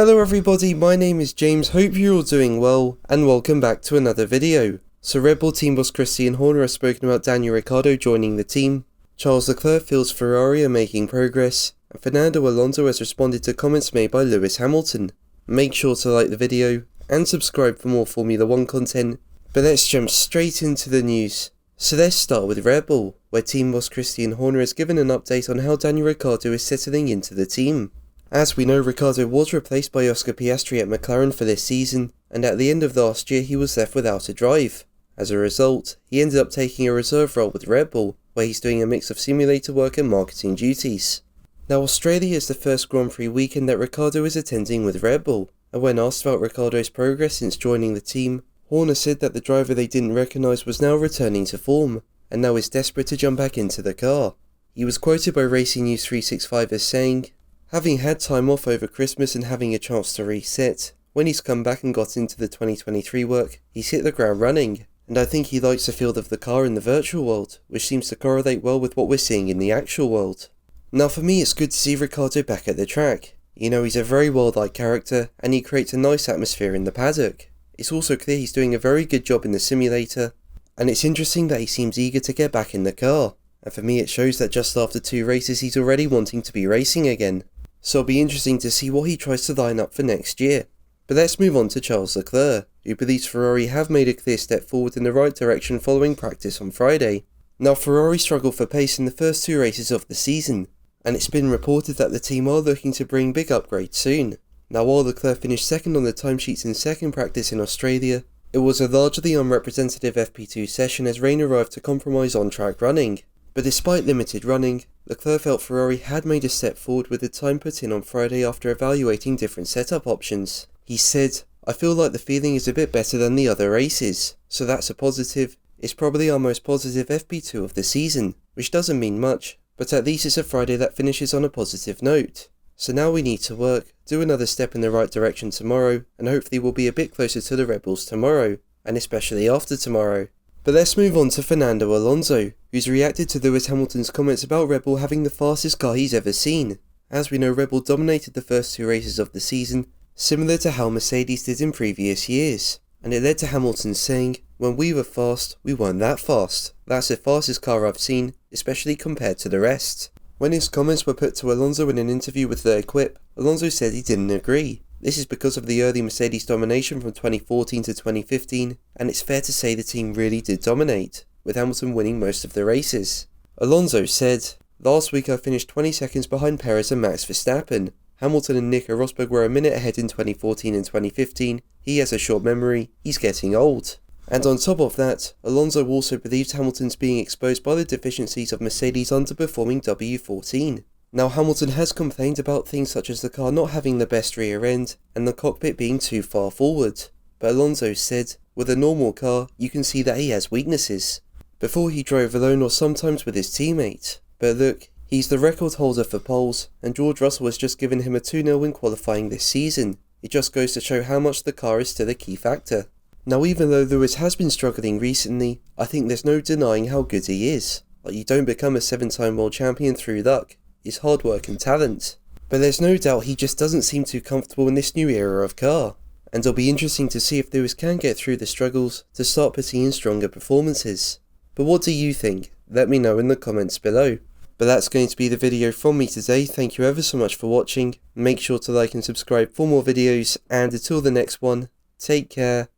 Hello everybody, my name is James, hope you're all doing well, and welcome back to another video. So Red Bull team boss Christian Horner has spoken about Daniel Ricciardo joining the team, Charles Leclerc feels Ferrari are making progress, and Fernando Alonso has responded to comments made by Lewis Hamilton. Make sure to like the video, and subscribe for more Formula 1 content, but let's jump straight into the news. So let's start with Red Bull, where team boss Christian Horner has given an update on how Daniel Ricciardo is settling into the team. As we know, Ricciardo was replaced by Oscar Piastri at McLaren for this season, and at the end of last year he was left without a drive. As a result, he ended up taking a reserve role with Red Bull, where he's doing a mix of simulator work and marketing duties. Now Australia is the first Grand Prix weekend that Ricciardo is attending with Red Bull, and when asked about Ricciardo's progress since joining the team, Horner said that the driver they didn't recognise was now returning to form, and now is desperate to jump back into the car. He was quoted by Racing News 365 as saying, "Having had time off over Christmas and having a chance to reset, when he's come back and got into the 2023 work, he's hit the ground running, and I think he likes the feel of the car in the virtual world, which seems to correlate well with what we're seeing in the actual world." Now for me it's good to see Ricciardo back at the track. You know, he's a very well-liked character, and he creates a nice atmosphere in the paddock. It's also clear he's doing a very good job in the simulator, and it's interesting that he seems eager to get back in the car, and for me it shows that just after 2 races he's already wanting to be racing again. So it'll be interesting to see what he tries to line up for next year. But let's move on to Charles Leclerc, who believes Ferrari have made a clear step forward in the right direction following practice on Friday. Now Ferrari struggled for pace in the first 2 races of the season, and it's been reported that the team are looking to bring big upgrades soon. Now while Leclerc finished second on the timesheets in second practice in Australia, it was a largely unrepresentative FP2 session as rain arrived to compromise on-track running. But despite limited running, Leclerc felt Ferrari had made a step forward with the time put in on Friday after evaluating different setup options. He said, "I feel like the feeling is a bit better than the other races, so that's a positive. It's probably our most positive FP2 of the season, which doesn't mean much, but at least it's a Friday that finishes on a positive note. So now we need to work, do another step in the right direction tomorrow, and hopefully we'll be a bit closer to the Red Bulls tomorrow, and especially after tomorrow." But let's move on to Fernando Alonso, who's reacted to Lewis Hamilton's comments about Red Bull having the fastest car he's ever seen. As we know, Red Bull dominated the first 2 races of the season, similar to how Mercedes did in previous years, and it led to Hamilton saying, "When we were fast, we weren't that fast. That's the fastest car I've seen, especially compared to the rest." When his comments were put to Alonso in an interview with The Equip, Alonso said he didn't agree. This is because of the early Mercedes domination from 2014 to 2015, and it's fair to say the team really did dominate, with Hamilton winning most of the races. Alonso said, "Last week I finished 20 seconds behind Perez and Max Verstappen. Hamilton and Nico Rosberg were a minute ahead in 2014 and 2015. He has a short memory, he's getting old." And on top of that, Alonso also believes Hamilton's being exposed by the deficiencies of Mercedes' underperforming W14. Now Hamilton has complained about things such as the car not having the best rear end and the cockpit being too far forward, but Alonso said, "With a normal car, you can see that he has weaknesses." Before he drove alone or sometimes with his teammate. But look, he's the record holder for poles, and George Russell has just given him a 2-0 win qualifying this season. It just goes to show how much the car is still a key factor. Now even though Lewis has been struggling recently, I think there's no denying how good he is. Like, you don't become a 7-time world champion through luck. It's hard work and talent. But there's no doubt he just doesn't seem too comfortable in this new era of car. And it'll be interesting to see if Lewis can get through the struggles to start putting in stronger performances. But what do you think? Let me know in the comments below. But that's going to be the video from me today. Thank you ever so much for watching. Make sure to like and subscribe for more videos, and until the next one, take care.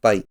Bye.